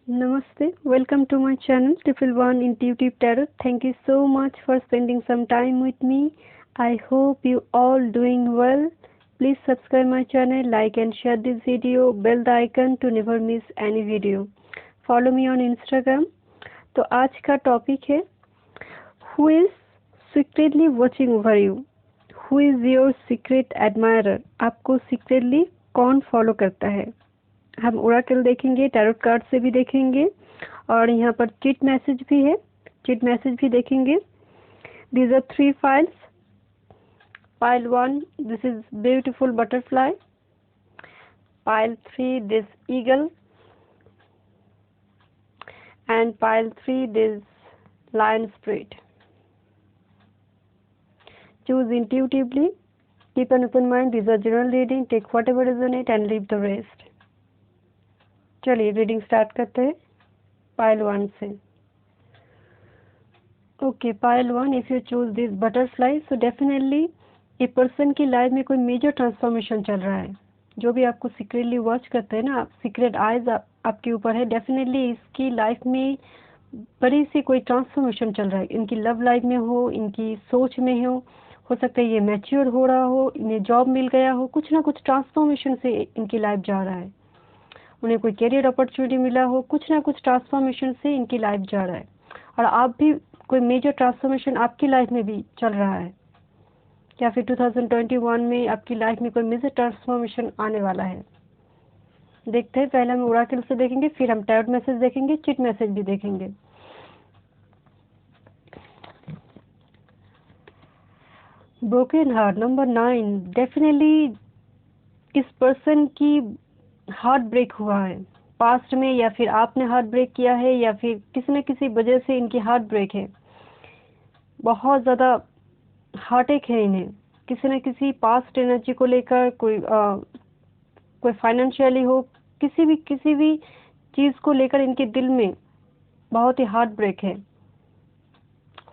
Namaste. Welcome to my channel Triple One Intuitive Tarot. Thank you so much for spending some time with me. I hope you all doing well. Please subscribe my channel, like and share this video. Bell the icon to never miss any video. Follow me on Instagram. तो आज का topic है Who is secretly watching over you? Who is your secret admirer? आपको secretly कौन follow करता है? हम Oracle देखेंगे, टैरोट कार्ड से भी देखेंगे और यहाँ पर चिट मैसेज भी है, चिट मैसेज भी देखेंगे. These are 3 files. File 1, this is beautiful butterfly. File 3, this eagle. And file 3, this lion spirit. Choose intuitively. Keep an open mind. These are general reading. Take whatever resonate and leave the rest. चलिए reading start करते हैं pile 1 से. Okay, pile 1, if you choose this butterfly so definitely a person की life में कोई major transformation चल रहा है. जो भी आपको सीक्रेटली वॉच करते हैं ना, आप सीक्रेट आइज आपके ऊपर है. डेफिनेटली इसकी लाइफ में बड़ी सी कोई ट्रांसफॉर्मेशन चल रहा है. इनकी लव लाइफ में हो, इनकी सोच में हो सकता है ये मैच्योर हो रहा हो, इन्हें जॉब मिल गया हो, कुछ ना कुछ ट्रांसफॉर्मेशन से इनकी लाइफ जा रहा है. उन्हें कोई करियर अपॉर्चुनिटी मिला हो, कुछ ना कुछ ट्रांसफॉर्मेशन से इनकी लाइफ जा रहा है. और आप भी कोई मेजर ट्रांसफॉर्मेशन आपकी लाइफ में भी चल रहा है, या फिर 2021 में आपकी लाइफ में कोई मेजर ट्रांसफॉर्मेशन आने वाला है. देखते हैं. पहले हम ओराकल से देखेंगे, फिर हम टैरोट मैसेज देखेंगे, चिट मैसेज भी देखेंगे. Broken heart number 9. डेफिनेटली इस पर्सन की हार्ट ब्रेक हुआ है पास्ट में, या फिर आपने हार्ट ब्रेक किया है, या फिर किसी न किसी वजह से इनकी हार्ट ब्रेक है. बहुत ज़्यादा हार्टेक है इन्हें किसी न किसी पास्ट एनर्जी को लेकर. कोई फाइनेंशियली हो, किसी भी चीज़ को लेकर इनके दिल में बहुत ही हार्ट ब्रेक है.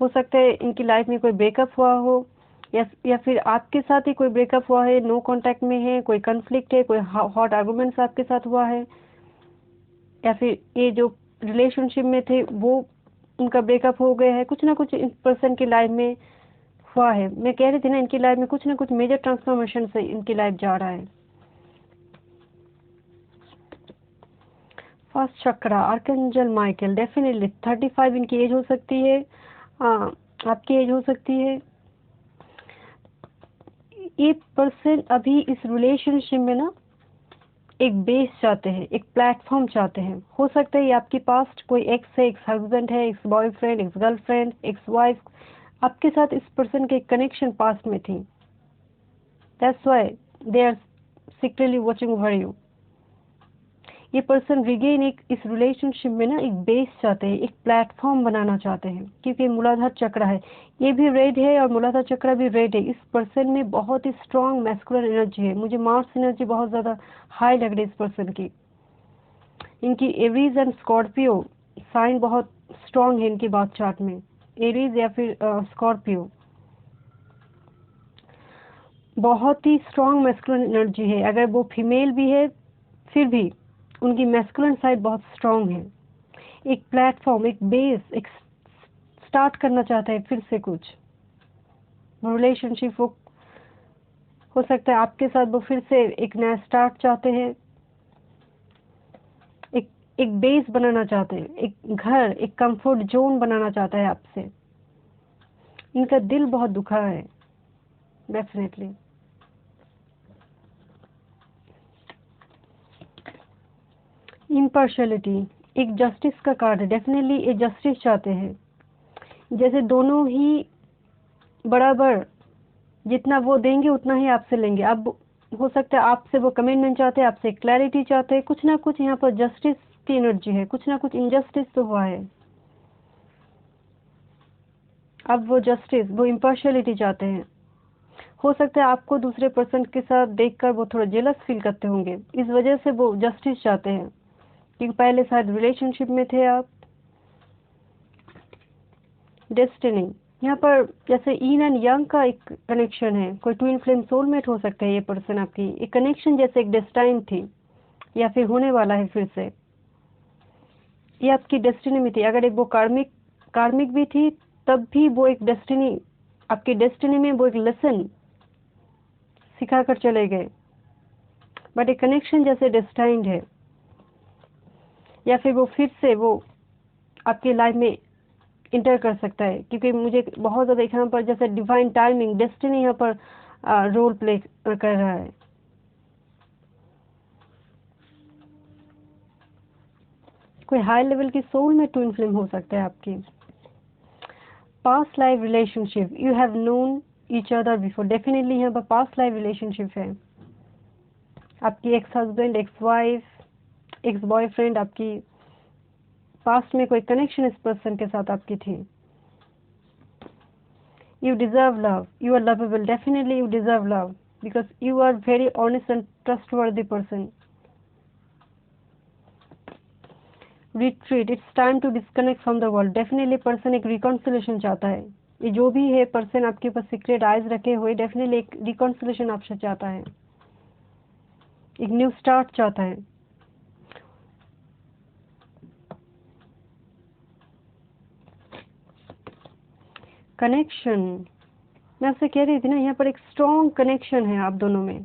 हो सकता है इनकी लाइफ में कोई ब्रेकअप हुआ हो, या फिर आपके साथ ही कोई ब्रेकअप हुआ है, नो कांटेक्ट में है, कोई कन्फ्लिक्ट है, कोई हॉट आर्गुमेंट्स आपके साथ हुआ है, या फिर ये जो रिलेशनशिप में थे वो उनका ब्रेकअप हो गया है. कुछ ना कुछ इस पर्सन की लाइफ में हुआ है. मैं कह रही थी ना, इनकी लाइफ में कुछ ना कुछ मेजर ट्रांसफॉर्मेशन से इनकी लाइफ जा रहा है. फर्स्ट चक्रा आर्कएंजल माइकल. डेफिनेटली 35 इनकी एज हो सकती है, आपकी एज हो सकती है. ये पर्सन अभी इस रिलेशनशिप में ना एक बेस चाहते हैं, एक प्लेटफॉर्म चाहते हैं. हो सकता है ये आपकी पास्ट कोई एक्स है, एक्स हस्बैंड है, ex boyfriend, ex girlfriend, ex wife. आपके साथ इस पर्सन के कनेक्शन पास्ट में थी. That's why they are secretly watching over you. ये पर्सन रिगेन एक इस रिलेशनशिप में ना एक बेस चाहते हैं, एक प्लेटफॉर्म बनाना चाहते हैं, क्योंकि मूलाधार चक्र है, ये भी रेड है और मूलाधार चक्र भी रेड है. इस पर्सन में बहुत ही स्ट्रॉन्ग मैस्कुलर एनर्जी है. मुझे मार्स एनर्जी बहुत ज़्यादा हाई लग रही है इस पर्सन की. इनकी एरीज एंड स्कॉर्पियो साइन बहुत स्ट्रॉन्ग है इनकी बात चार्ट में. एरीज या फिर स्कॉर्पियो बहुत ही स्ट्रॉन्ग मैस्कुलिन एनर्जी है. अगर वो फीमेल भी है फिर भी उनकी मैस्कुलिन साइड बहुत स्ट्रॉन्ग है. एक प्लेटफॉर्म, एक बेस, एक स्टार्ट करना चाहता है फिर से कुछ रिलेशनशिप. वो हो सकता है आपके साथ वो फिर से एक नया स्टार्ट चाहते हैं, एक बेस बनाना चाहते हैं, एक घर, एक कंफर्ट जोन बनाना चाहता है आपसे. इनका दिल बहुत दुखा है डेफिनेटली. इम्पार्शियलिटी एक जस्टिस का कार्ड है. डेफिनेटली ये जस्टिस चाहते हैं, जैसे दोनों ही बराबर जितना वो देंगे उतना ही आपसे लेंगे. अब हो सकता है आपसे वो कमिटमेंट चाहते हैं, आपसे क्लैरिटी चाहते हैं. कुछ ना कुछ यहाँ पर जस्टिस की एनर्जी है, कुछ ना कुछ इनजस्टिस तो हुआ है. अब वो जस्टिस, वो इम्पार्शियलिटी चाहते हैं. हो सकता है आपको दूसरे पर्सन के साथ देखकर वो थोड़ा जेलस फील करते होंगे, इस वजह से वो जस्टिस चाहते हैं, क्योंकि पहले शायद रिलेशनशिप में थे आप. डेस्टिनी यहाँ पर जैसे इन एंड यंग का एक कनेक्शन है. कोई ट्विन फ्लेम सोलमेट हो सकता है ये पर्सन आपकी. एक कनेक्शन जैसे एक डेस्टाइन थी, या फिर होने वाला है फिर से. ये आपकी डेस्टिनी में थी। अगर एक वो कार्मिक भी थी, तब भी वो एक डेस्टिनी, आपकी डेस्टिनी में वो एक लेसन सिखा कर चले गए। बट एक कनेक्शन जैसे डेस्टाइंड है, या फिर वो फिर से वो आपकी लाइफ में इंटर कर सकता है, क्योंकि मुझे बहुत ज़्यादा यहाँ पर जैसे डिवाइन टाइमिंग, डेस्टिनी यहाँ पर रोल प्ले कर रहा है। कोई हाई लेवल की सोल में ट्विन फ्लेम हो सकता है आपकी। Past life relationship, you have known each other before, definitely यहाँ पर पास्ट लाइफ रिलेशनशिप है। आपकी ex husband, ex wife, ex boyfriend, आपकी पास्ट में कोई कनेक्शन इस पर्सन के साथ आपकी थी। You deserve love. You are lovable. Definitely you deserve love because you are very honest and trustworthy person. Retreat. It's time to disconnect from the world. Definitely person एक reconciliation चाहता है। ये जो भी है person आपके ऊपर secret eyes रखे हुए, definitely एक reconciliation आपसे चाहता है, एक न्यू स्टार्ट चाहता है। कनेक्शन, मैं आपसे कह रही थी ना, यहाँ पर एक स्ट्रॉन्ग कनेक्शन है आप दोनों में।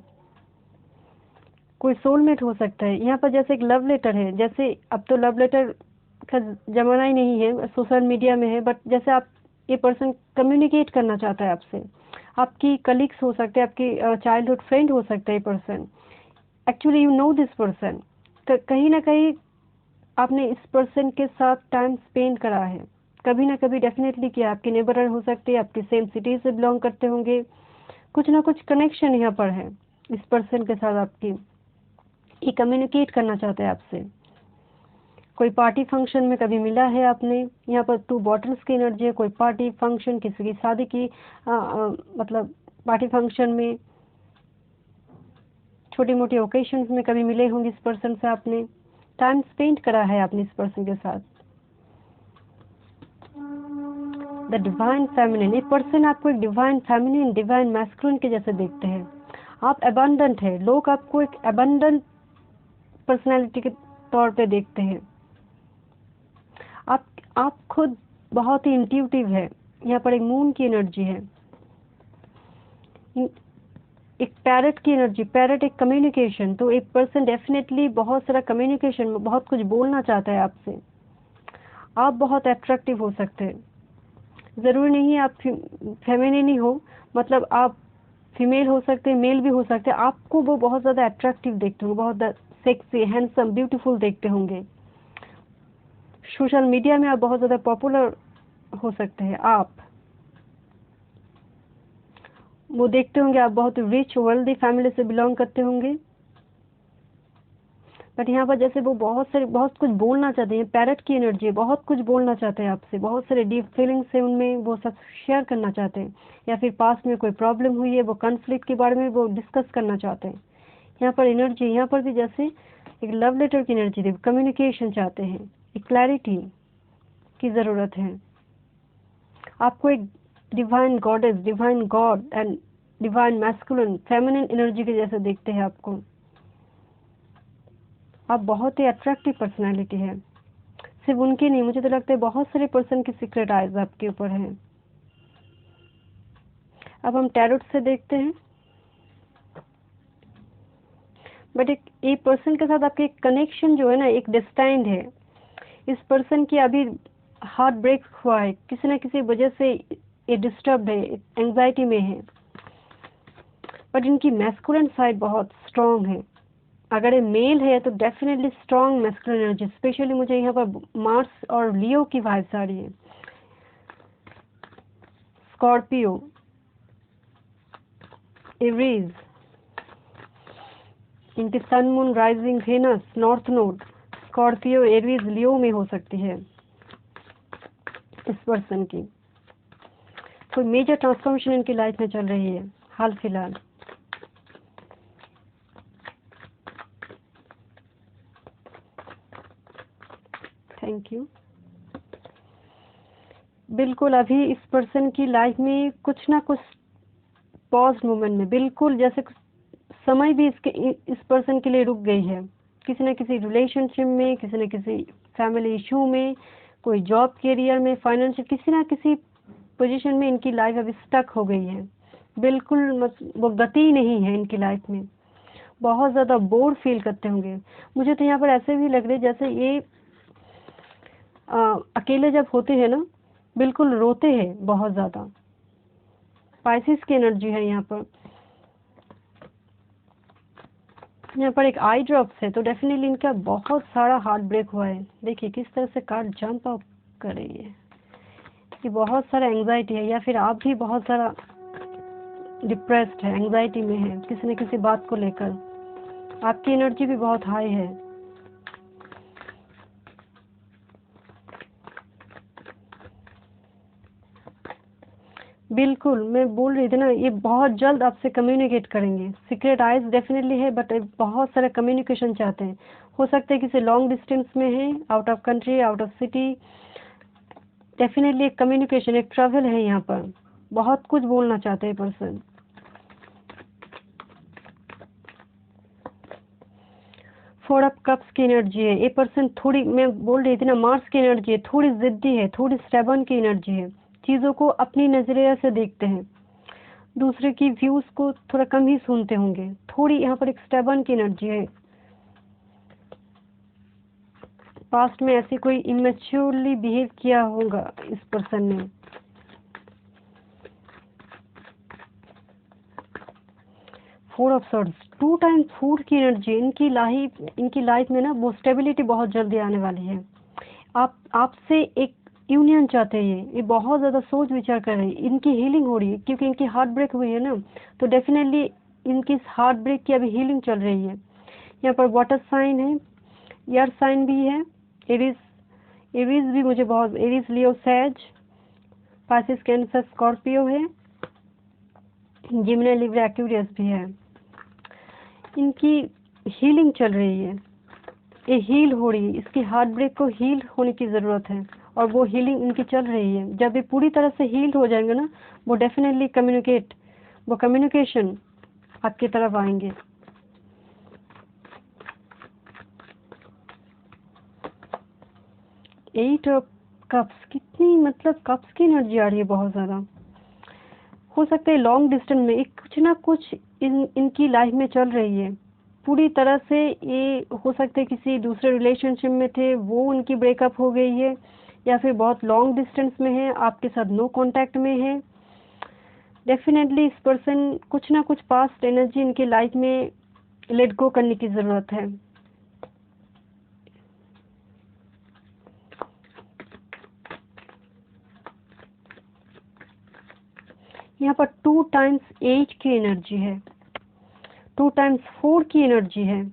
कोई सोलमेट हो सकता है यहाँ पर, जैसे एक लव लेटर है। जैसे अब तो लव लेटर का जमाना ही नहीं है, सोशल मीडिया में है, बट जैसे आप, ये पर्सन कम्युनिकेट करना चाहता है आपसे। आपकी कलीग्स हो सकते हैं, आपकी चाइल्डहुड फ्रेंड हो सकता है ये person. Actually you know this person, कहीं ना कहीं आपने इस पर्सन के साथ टाइम स्पेंड करा है, कभी ना कभी डेफिनेटली किया। आपके नेबर हो सकते हैं, आपकी सेम सिटी से बिलोंग करते होंगे, कुछ ना कुछ कनेक्शन यहाँ पर है इस पर्सन के साथ आपकी। ये कम्युनिकेट करना चाहते हैं आपसे। कोई पार्टी फंक्शन में कभी मिला है आपने, यहाँ पर 2 बॉटल्स की एनर्जी है। कोई पार्टी फंक्शन, किसी की शादी की मतलब पार्टी फंक्शन में, छोटी मोटी ओकेशंस में कभी मिले होंगे इस पर्सन से, आपने टाइम स्पेंड करा है आपने इस पर्सन के साथ। द डिवाइन फेमिनिन, ये पर्सन आपको एक डिवाइन फेमिनिन, डिवाइन मैस्कुलिन के जैसे देखते हैं। आप अबंडेंट है, लोग आपको एक अबंडेंट पर्सनालिटी के तौर पे देखते हैं। आप खुद बहुत ही इंट्यूटिव है। यहाँ पर एक मून की एनर्जी है, एक पैरट की एनर्जी। पैरट एक कम्युनिकेशन, तो एक पर्सन डेफिनेटली बहुत सारा कम्युनिकेशन में बहुत कुछ बोलना चाहता है आपसे। आप बहुत अट्रैक्टिव हो सकते हैं, ज़रूरी नहीं है आप फेमिनिन ही हो, मतलब आप फीमेल हो सकते हैं, मेल भी हो सकते हैं। आपको वो बहुत ज़्यादा अट्रैक्टिव देखते होंगे, बहुत सेक्सी, हैंडसम, ब्यूटीफुल देखते होंगे। सोशल मीडिया में आप बहुत ज़्यादा पॉपुलर हो सकते हैं। आप वो देखते होंगे, आप बहुत रिच वेल्दी फैमिली से बिलोंग करते होंगे। बट यहाँ पर जैसे वो बहुत कुछ बोलना चाहते हैं, पैरट की एनर्जी है, बहुत कुछ बोलना चाहते हैं आपसे, बहुत सारे डीप फीलिंग्स है उनमें, वो सब शेयर करना चाहते हैं। या फिर पास में कोई प्रॉब्लम हुई है, वो कॉन्फ्लिक्ट के बारे में वो डिस्कस करना चाहते हैं। यहाँ पर एनर्जी, यहाँ पर भी जैसे एक लव लेटर की एनर्जी थी, कम्युनिकेशन चाहते हैं, एक क्लैरिटी की ज़रूरत है। आपको एक divine goddess, divine God and divine masculine, feminine energy के जैसे देखते हैं आपको। आप बहुत ही अट्रैक्टिव पर्सनालिटी है। सिर्फ उनकी नहीं, मुझे तो लगता है बहुत सारे पर्सन की सीक्रेट आइज आपके ऊपर हैं। अब हम टैरोट से देखते हैं। बट एक पर्सन के साथ आपके कनेक्शन जो है ना, एक डिस्टाइंड है। इस पर्सन की अभी हार्ट ब्रेक हुआ है, किसी न किसी वजह से ये डिस्टर्ब है, एंजाइटी में है। बट इनकी मैस्कुलिन साइड बहुत स्ट्रॉन्ग है। अगर ये मेल है तो definitely strong masculine energy. Specially मुझे यहाँ पर मार्स और लियो की वाइब्स आ रही है। स्कॉर्पियो, एरीज, इनकी sun moon rising Venus north node Scorpio Aries Leo में हो सकती है। इस पर्सन की कोई मेजर ट्रांसफॉर्मेशन इनकी लाइफ में चल रही है हाल फिलहाल। Thank you. बिल्कुल अभी इस पर्सन की लाइफ में कुछ ना कुछ पॉज मोमेंट में, बिल्कुल जैसे समय भी इस पर्सन के लिए रुक गई है। किसी न किसी रिलेशनशिप में, किसी न किसी फैमिली इशू में, कोई जॉब करियर में, फाइनेंशियल, किसी ना किसी पोजीशन में इनकी लाइफ अभी स्टक हो गई है। बिल्कुल वो गति नहीं है इनकी लाइफ में। बहुत ज़्यादा बोर फील करते होंगे। मुझे तो यहाँ पर ऐसे भी लग रही है जैसे ये अकेले जब होते हैं ना, बिल्कुल रोते हैं बहुत ज़्यादा। पाइसिस की एनर्जी है यहाँ पर। यहाँ पर एक आई ड्रॉप्स है, तो डेफिनेटली इनका बहुत सारा हार्ट ब्रेक हुआ है। देखिए किस तरह से कार्ड जंप अप कर रही है। ये बहुत सारा एंग्जाइटी है, या फिर आप भी बहुत सारा डिप्रेस्ड है, एंग्जाइटी में है किसी न किसी बात को लेकर। आपकी एनर्जी भी बहुत हाई है। बिल्कुल, मैं बोल रही थी ना, ये बहुत जल्द आपसे कम्युनिकेट करेंगे। सीक्रेट आइज डेफिनेटली है, बट बहुत सारा कम्युनिकेशन चाहते हैं। हो सकता है किसी लॉन्ग डिस्टेंस में है, out of country, out of city. Definitely एक कम्युनिकेशन, एक ट्रैवल है यहाँ पर। बहुत कुछ बोलना चाहते हैं पर्सन। फोर ऑफ कप्स की एनर्जी है। ये पर्सन थोड़ी, मैं बोल रही थी ना, मार्स की एनर्जी है, थोड़ी जिद्दी है, थोड़ी स्टेबन की एनर्जी है। चीज़ों को अपनी नजरिए से देखते हैं, दूसरे की व्यूज को थोड़ा कम ही सुनते होंगे। थोड़ी यहाँ पर एक स्टेबन की एनर्जी है। पास्ट में ऐसी कोई इमेच्योरली बिहेव किया होगा इस पर्सन ने। Four of swords, 2 time food की एनर्जी। इनकी लाइफ में ना वो स्टेबिलिटी बहुत जल्दी आने वाली है। आपसे एक यूनियन चाहते हैं। ये बहुत ज़्यादा सोच विचार कर रही है। इनकी हीलिंग हो रही है क्योंकि इनकी हार्ट ब्रेक हुई है ना, तो डेफिनेटली इनकी हार्ट ब्रेक की अभी हीलिंग चल रही है। यहाँ पर वाटर साइन है, एयर साइन भी है, एरीज भी मुझे बहुत, एरीज, लियो, सैज, पाइसिस, कैंसर, स्कॉर्पियो है, जिमिनी, लिब्रा, एक्वेरियस भी है। इनकी हीलिंग चल रही है, ये हील हो रही है। इसकी हार्ट ब्रेक को हील होने की ज़रूरत है, और वो हीलिंग इनकी चल रही है। जब ये पूरी तरह से हील हो जाएंगे ना, वो डेफिनेटली वो कम्युनिकेशन आपकी तरफ आएंगे। एट ऑफ कप्स, कितनी मतलब कप्स की एनर्जी आ रही है बहुत ज़्यादा। हो सकता है लॉन्ग डिस्टेंस में एक कुछ ना कुछ इनकी लाइफ में चल रही है। पूरी तरह से ये हो सकता है किसी दूसरे रिलेशनशिप में थे, वो उनकी ब्रेकअप हो गई है, या फिर बहुत लॉन्ग डिस्टेंस में है, आपके साथ नो कांटेक्ट में है। डेफिनेटली इस पर्सन कुछ ना कुछ पास्ट एनर्जी इनकी लाइफ में लेट गो करने की ज़रूरत है। यहाँ पर 2 टाइम्स 8 की एनर्जी है, 2 टाइम्स 4 की एनर्जी है।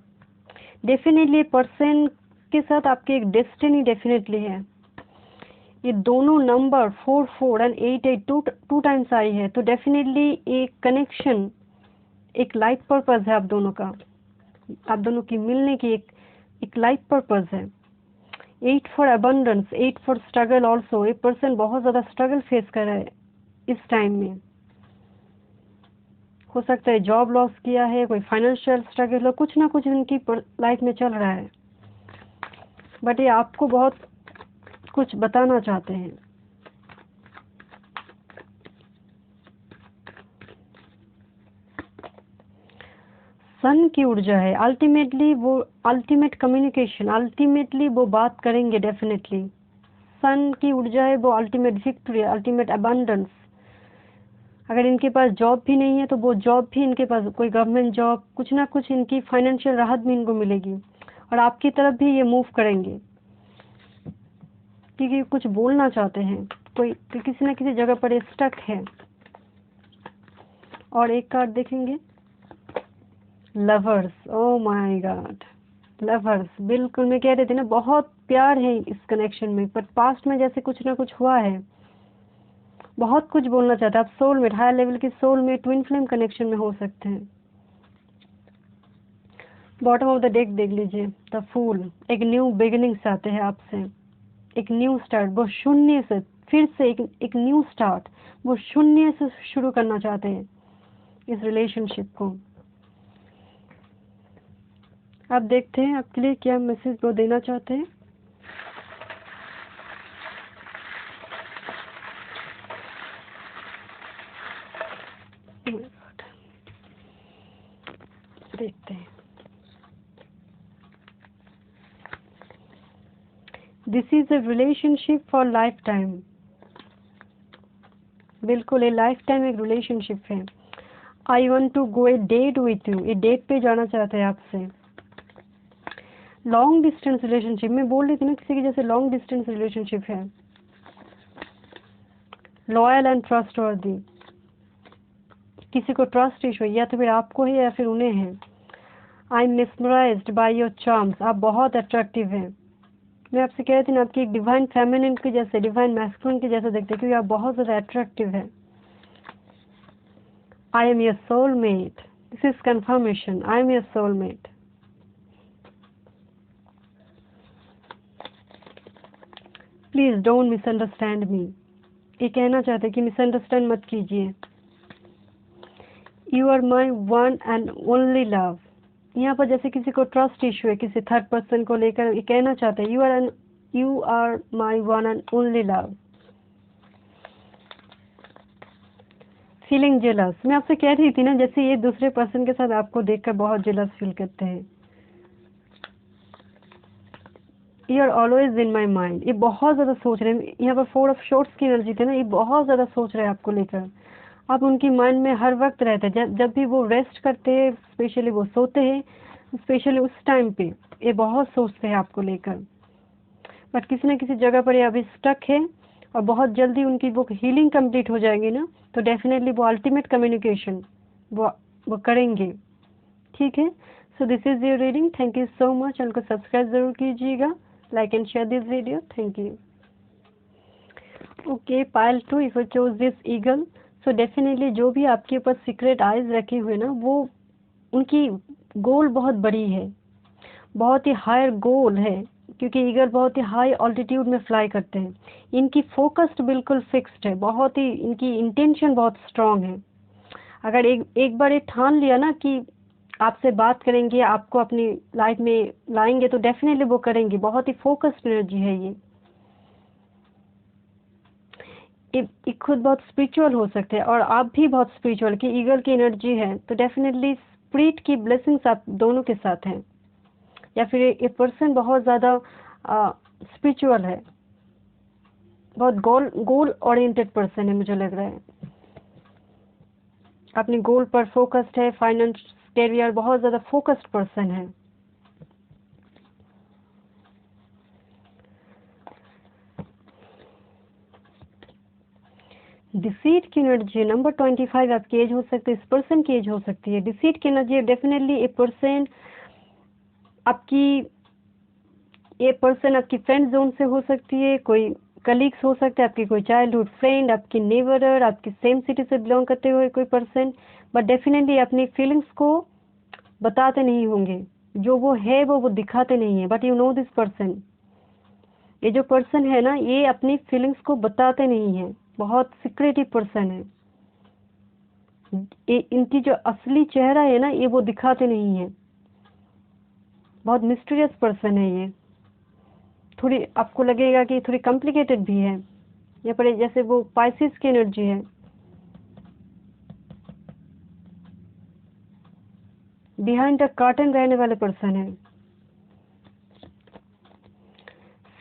डेफिनेटली पर्सन के साथ आपकी एक डेस्टिनी डेफिनेटली है। ये दोनों number 4 and 8 two times I है, तो डेफिनेटली एक कनेक्शन, एक लाइफ पर्पस है आप दोनों का, आप दोनों की मिलने की एक लाइफ पर्पस है। 8 for abundance, 8 for struggle also. एक पर्सन बहुत ज़्यादा स्ट्रगल फेस कर रहा है इस टाइम में। हो सकता है जॉब लॉस किया है, कोई फाइनेंशियल स्ट्रगल हो, कुछ ना कुछ इनकी लाइफ में चल रहा है, बट ये आपको बहुत कुछ बताना चाहते हैं। सन की ऊर्जा है। अल्टीमेटली वो अल्टीमेट कम्युनिकेशन, अल्टीमेटली वो बात करेंगे डेफिनेटली। सन की ऊर्जा है, वो अल्टीमेट विक्ट्री, अल्टीमेट अबंडेंस। अगर इनके पास जॉब भी नहीं है तो वो जॉब भी इनके पास, कोई गवर्नमेंट जॉब, कुछ ना कुछ इनकी फाइनेंशियल राहत भी इनको मिलेगी, और आपकी तरफ भी ये मूव करेंगे क्योंकि कुछ बोलना चाहते हैं। कोई किसी न किसी जगह पर स्टक है। और एक कार्ड देखेंगे, lovers. Oh my God, lovers. बिल्कुल, मैं कह रही थी ना, बहुत प्यार है इस कनेक्शन में, पर पास्ट में जैसे कुछ ना कुछ हुआ है। बहुत कुछ बोलना चाहते हैं आप। सोलमेट, हायर लेवल की सोलमेट, ट्विन फ्लेम कनेक्शन में हो सकते हैं। बॉटम ऑफ द डेक देख लीजिए, द फूल। एक न्यू बिगिनिंग चाहते हैं आपसे, एक न्यू स्टार्ट। वो शून्य से फिर से एक न्यू स्टार्ट, वो शून्य से शुरू करना चाहते हैं इस रिलेशनशिप को। आप देखते हैं आपके लिए क्या मैसेज वो देना चाहते हैं। देखते हैं। This is a relationship for lifetime. बिल्कुल ये लाइफ टाइम एक रिलेशनशिप है। I want to go a date with you, ये डेट पे जाना चाहते हैं आपसे। लॉन्ग डिस्टेंस रिलेशनशिप में बोल रही थी ना, किसी की जैसे लॉन्ग डिस्टेंस रिलेशनशिप है। लॉयल एंड ट्रस्टवर्दी, किसी को ट्रस्ट इशू या तो फिर आपको है या फिर उन्हें है। I am mesmerised by your charms, आप बहुत अट्रैक्टिव हैं। मैं आपसे कह रही थी ना, आपकी एक डिवाइन फेमिनिन के जैसे, डिवाइन मैस्कुलिन के जैसे दिखते हैं, क्योंकि आप बहुत ज़्यादा अट्रैक्टिव है। I am your soulmate, this is confirmation, I am your soulmate. Please don't misunderstand me, ये कहना चाहते हैं कि मिसअंडरस्टैंड मत कीजिए। You are my one and only love, यहाँ पर जैसे किसी को ट्रस्ट इशू है किसी थर्ड पर्सन को लेकर, ये कहना चाहते हैं you are my one and only love. Feeling jealous, मैं आपसे कह रही थी ना, जैसे ये दूसरे पर्सन के साथ आपको देखकर बहुत जेलस फील करते हैं। You are always in my mind, ये बहुत ज़्यादा सोच रहे हैं। यहाँ पर 4 ऑफ शॉर्ट्स की एनर्जी थी ना, ये बहुत ज़्यादा सोच रहे हैं आपको लेकर। आप उनकी माइंड में हर वक्त रहते हैं, जब भी वो रेस्ट करते हैं, स्पेशली वो सोते हैं, स्पेशली उस टाइम पे ये बहुत सोचते हैं आपको लेकर। बट किसी न किसी जगह पर ये अभी स्टक है, और बहुत जल्दी उनकी वो हीलिंग कंप्लीट हो जाएगी ना, तो डेफिनेटली वो अल्टीमेट कम्युनिकेशन वो करेंगे। ठीक है, so this is your reading. Thank you so much. उनको सब्सक्राइब जरूर कीजिएगा, like and share this video. Thank you. Okay, pile 2, if you chose this eagle, so definitely जो भी आपके ऊपर सीक्रेट आइज रखे हुए ना, वो उनकी गोल बहुत बड़ी है, बहुत ही हायर गोल है, क्योंकि ईगल बहुत ही हाई ऑल्टीट्यूड में फ्लाई करते हैं। इनकी फोकस्ड बिल्कुल फिक्स्ड है, बहुत ही इनकी इंटेंशन बहुत स्ट्रांग है। अगर एक बार ये ठान लिया ना कि आपसे बात करेंगे, आपको अपनी लाइफ में लाएंगे, तो डेफिनेटली वो करेंगे। बहुत ही फोकस्ड एनर्जी है ये खुद बहुत स्पिरिचुअल हो सकते हैं, और आप भी बहुत स्पिरिचुअल की ईगल की एनर्जी है, तो डेफिनेटली स्पिरिट की ब्लेसिंग्स आप दोनों के साथ हैं। या फिर ये पर्सन बहुत ज़्यादा स्पिरिचुअल है, बहुत गोल ओरिएंटेड पर्सन है, मुझे लग रहा है। अपने गोल पर फोकस्ड है, फाइनेंस कैरियर बहुत ज़्यादा फोकस्ड पर्सन है। डिसीट की एनर्जी नंबर 25 आपकी एज हो सकती है, इस पर्सन की एज हो सकती है। डिसीट की एनर्जी डेफिनेटली ए पर्सन आपकी फ्रेंड जोन से हो सकती है, कोई कलीग्स हो सकते हैं, आपकी कोई चाइल्डहुड फ्रेंड, आपकी नेबरर, आपकी सेम सिटी से बिलोंग करते हुए कोई पर्सन। बट डेफिनेटली अपनी फीलिंग्स को बताते नहीं होंगे, जो वो है वो दिखाते नहीं है। But you know this person, ये जो पर्सन है ना, ये अपनी फीलिंग्स को बताते नहीं है, बहुत सीक्रेटिव पर्सन है। इनकी जो असली चेहरा है ना, ये वो दिखाते नहीं है, बहुत मिस्टीरियस पर्सन है ये। थोड़ी आपको लगेगा कि थोड़ी कॉम्प्लिकेटेड भी है। यहाँ पर जैसे वो पाइसिस की एनर्जी है, बिहाइंड द कर्टन रहने वाले पर्सन है।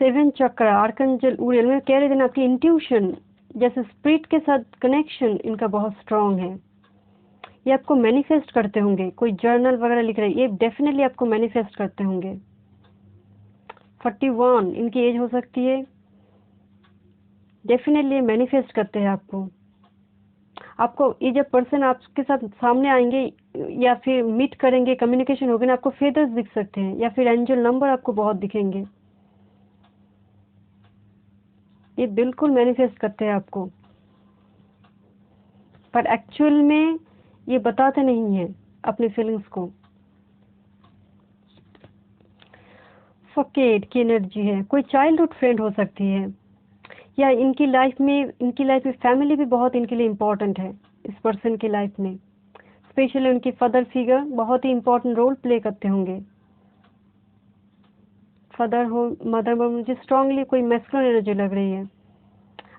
7 चक्र आर्कंजल ऊरियल में कह रहे थे ना, आपकी इंट्यूशन जैसे स्पिरिट के साथ कनेक्शन इनका बहुत स्ट्रांग है। ये आपको मैनिफेस्ट करते होंगे, कोई जर्नल वगैरह लिख रहे हैं, ये डेफिनेटली आपको मैनिफेस्ट करते होंगे। 41 इनकी एज हो सकती है, डेफिनेटली मैनिफेस्ट करते हैं आपको ये जब पर्सन आपके साथ सामने आएंगे या फिर मीट करेंगे, कम्युनिकेशन होगी ना, आपको फेदर्स दिख सकते हैं, या फिर एंजल नंबर आपको बहुत दिखेंगे। ये बिल्कुल मैनिफेस्ट करते हैं आपको, पर एक्चुअल में ये बताते नहीं है अपनी फीलिंग्स को। फकेट की एनर्जी है, कोई चाइल्डहुड फ्रेंड हो सकती है, या इनकी लाइफ में फैमिली भी बहुत इनके लिए इम्पोर्टेंट है। इस पर्सन की लाइफ में स्पेशली उनकी फादर फिगर बहुत ही इम्पोर्टेंट रोल प्ले करते होंगे। फादर हो, मदर हो, मुझे स्ट्रांगली कोई मैस्कुलिन एनर्जी लग रही है।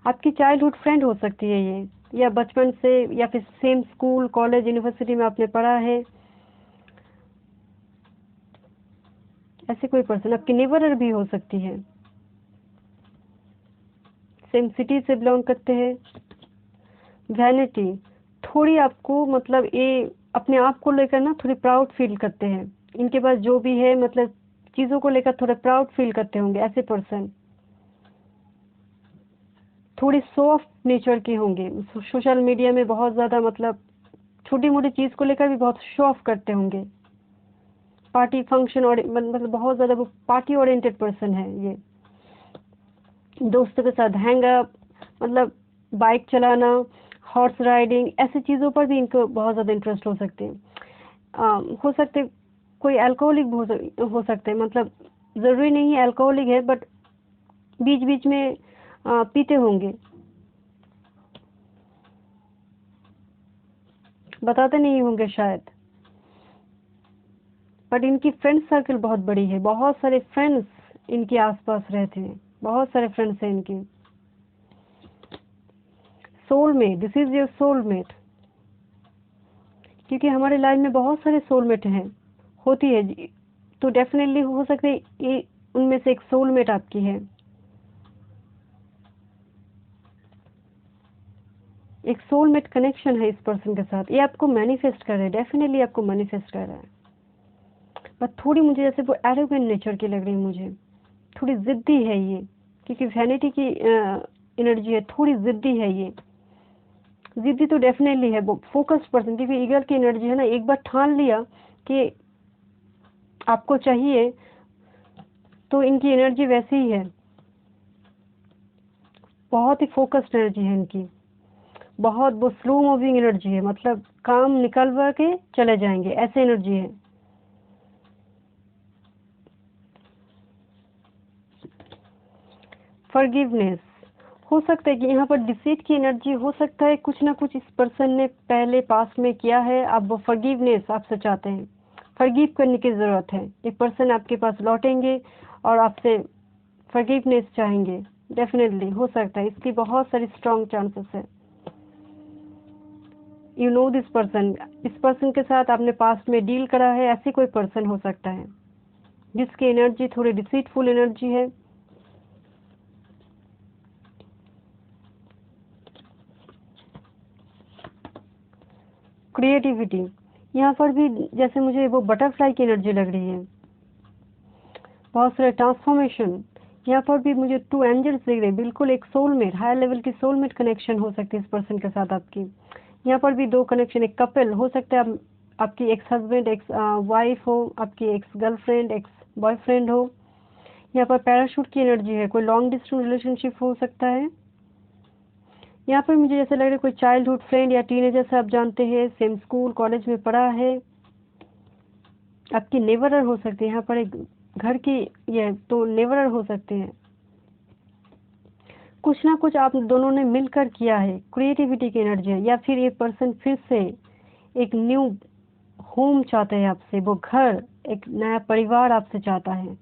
आपकी चाइल्डहुड फ्रेंड हो सकती है ये, या बचपन से, या फिर सेम स्कूल, कॉलेज, यूनिवर्सिटी में आपने पढ़ा है, ऐसे कोई पर्सन। आपकी नेबरर भी हो सकती है, सेम सिटी से बिलोंग करते हैं। वैनिटी, थोड़ी आपको मतलब ये अपने आप को लेकर ना थोड़ी प्राउड फील करते हैं, इनके पास जो भी है मतलब चीज़ों को लेकर थोड़े प्राउड फील करते होंगे ऐसे पर्सन। थोड़ी सॉफ्ट नेचर के होंगे, सोशल मीडिया में बहुत ज़्यादा मतलब छोटी मोटी चीज़ को लेकर भी बहुत शो ऑफ करते होंगे। पार्टी फंक्शन और मतलब बहुत ज़्यादा वो पार्टी ओरिएंटेड पर्सन है ये। दोस्तों के साथ हैंग अप, मतलब बाइक चलाना, हॉर्स राइडिंग, ऐसी चीज़ों पर भी इनको बहुत ज़्यादा इंटरेस्ट हो सकते हैं। हो सकते कोई अल्कोहलिक हो सकते हैं, मतलब ज़रूरी नहीं है अल्कोहलिक है, बट बीच बीच में पीते होंगे, बताते नहीं होंगे शायद। बट इनकी फ्रेंड सर्कल बहुत बड़ी है, बहुत सारे फ्रेंड्स इनके आसपास रहते हैं, बहुत सारे फ्रेंड्स हैं इनके। Soulmate, this is your soulmate, क्योंकि हमारे लाइफ में बहुत सारे सोलमेट हैं, होती है जी। तो डेफिनेटली हो सकता है ये उनमें से एक सोलमेट आपकी है। एक सोलमेट कनेक्शन है इस पर्सन के साथ, ये आपको मैनिफेस्ट कर रहा है, डेफिनेटली आपको मैनिफेस्ट कर रहा है। पर थोड़ी मुझे जैसे वो एरोगेंट नेचर की लग रही है मुझे, थोड़ी जिद्दी है ये, क्योंकि वैनिटी की एनर्जी है, थोड़ी जिद्दी है ये। जिद्दी तो डेफिनेटली है, वो फोकस्ड पर्सन, क्योंकि ईगल की एनर्जी है ना, एक बार ठान लिया कि आपको चाहिए तो इनकी एनर्जी वैसी ही है, बहुत ही फोकस्ड एनर्जी है इनकी, बहुत वो स्लो मूविंग एनर्जी है, मतलब काम निकलवा के चले जाएंगे ऐसे एनर्जी है। फॉरगिवनेस, हो सकता है कि यहाँ पर डिसीट की एनर्जी हो सकता है, कुछ ना कुछ इस पर्सन ने पहले पास्ट में किया है, अब वो फॉरगिवनेस आपसे चाहते हैं, फॉरगिव करने की ज़रूरत है। एक पर्सन आपके पास लौटेंगे और आपसे फॉरगिवनेस चाहेंगे, डेफिनेटली हो सकता है, इसकी बहुत सारी स्ट्रॉन्ग चांसेस है। यू नो दिस पर्सन, इस पर्सन के साथ आपने पास्ट में डील करा है, ऐसी कोई पर्सन हो सकता है जिसकी एनर्जी थोड़ी डिसीटफुल एनर्जी है। क्रिएटिविटी, यहाँ पर भी जैसे मुझे वो बटरफ्लाई की एनर्जी लग रही है, बहुत सारे ट्रांसफॉर्मेशन। यहाँ पर भी मुझे 2 एंजल्स दिख रहे हैं, बिल्कुल एक सोलमेट, हाई लेवल की सोलमेट कनेक्शन हो सकती है इस पर्सन के साथ आपकी। यहाँ पर भी 2 कनेक्शन, एक कपल हो सकता है, आपकी एक्स हस्बैंड, एक्स वाइफ हो, आपकी एक्स गर्लफ्रेंड, एक्स बॉयफ्रेंड हो। यहाँ पर पैराशूट की एनर्जी है, कोई लॉन्ग डिस्टेंस रिलेशनशिप हो सकता है। यहाँ पर मुझे जैसे लग रहा है कोई चाइल्डहुड फ्रेंड या टीनेजर से आप जानते हैं, सेम स्कूल कॉलेज में पढ़ा है, आपकी नेबरर हो सकती है। यहाँ पर एक घर की ये तो नेबरर हो सकते हैं। कुछ ना कुछ आप दोनों ने मिलकर किया है, क्रिएटिविटी की एनर्जी है, या फिर ये पर्सन फिर से एक न्यू होम चाहते हैं आपसे, वो घर, एक नया परिवार आपसे चाहता है,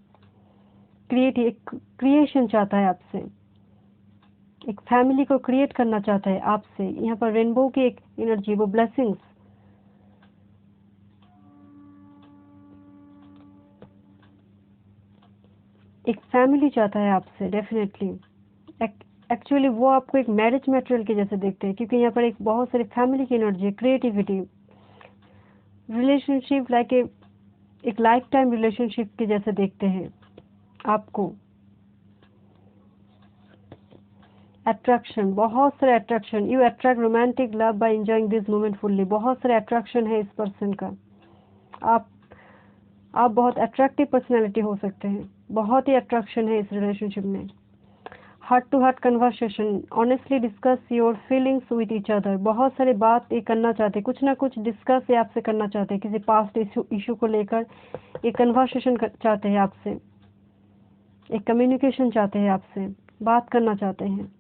एक क्रिएशन चाहता है आपसे, एक फैमिली को क्रिएट करना चाहता है आपसे। यहाँ पर रेनबो की एक एनर्जी, वो ब्लेसिंग्स, एक फैमिली चाहता है आपसे डेफिनेटली। एक्चुअली वो आपको एक मैरिज मटेरियल के जैसे देखते हैं, क्योंकि यहाँ पर एक बहुत सारी फैमिली की एनर्जी है, क्रिएटिविटी, रिलेशनशिप लाइक एक लाइफ टाइम रिलेशनशिप के जैसे देखते हैं आपको। अट्रैक्शन, बहुत सारे attraction, you attract romantic love by enjoying this moment fully, बहुत सारे अट्रैक्शन है इस पर्सन का। आप आप बहुत अट्रैक्टिव पर्सनैलिटी हो सकते हैं, बहुत ही अट्रैक्शन है इस रिलेशनशिप में। Heart to heart conversation, honestly discuss your feelings with each other, बहुत सारे बात ये करना चाहते हैं, कुछ ना कुछ डिस्कस ये आपसे करना चाहते हैं, किसी पास्ट इशू को लेकर एक कन्वर्सेशन चाहते हैं आपसे, एक कम्युनिकेशन चाहते हैं आपसे, बात करना चाहते हैं।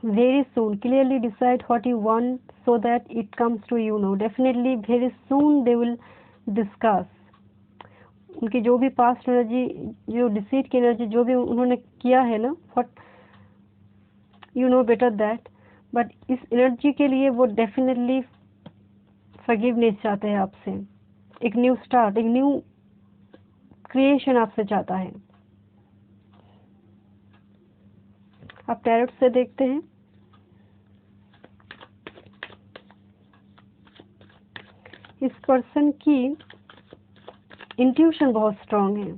Very soon, clearly decide what you want so that it comes to you now. Definitely very soon they will discuss. उनकी जो भी पास्ट एनर्जी, जो डिसीट की एनर्जी, जो भी उन्होंने किया है ना, what you know better that, but इस एनर्जी के लिए वो डेफिनेटली फॉरगिवनेस चाहते हैं आपसे, एक न्यू स्टार्ट, एक न्यू क्रिएशन आपसे चाहता है। आप टैरोट से देखते हैं। इस पर्सन की इंट्यूशन बहुत स्ट्रांग है,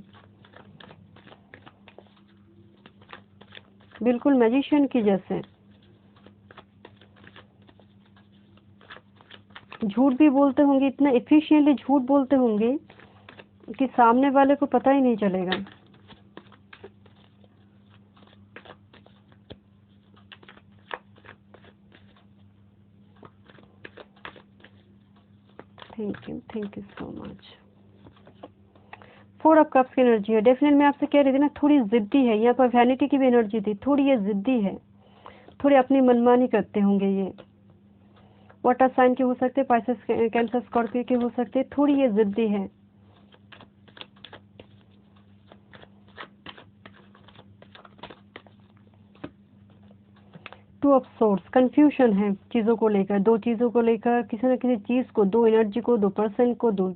बिल्कुल मैजिशियन की जैसे। झूठ भी बोलते होंगे, इतना एफिशिएंटली झूठ बोलते होंगे कि सामने वाले को पता ही नहीं चलेगा। Thank you so much. 4 of cups की एनर्जी है। डेफिनेटली मैं आपसे कह रही थी ना, थोड़ी जिद्दी है। यहाँ पर वैनिटी की भी एनर्जी थी, थोड़ी ये जिद्दी है, थोड़ी अपनी मनमानी करते होंगे ये। वाटर साइन के हो सकते, पाइसेस, कैंसर, स्कॉर्पियो के हो सकते, थोड़ी ये जिद्दी है। टू ऑफ सोर्स, कंफ्यूजन है चीज़ों को लेकर, दो चीज़ों को लेकर, किसी न किसी चीज़ को, दो एनर्जी को, दो पर्सन को, दो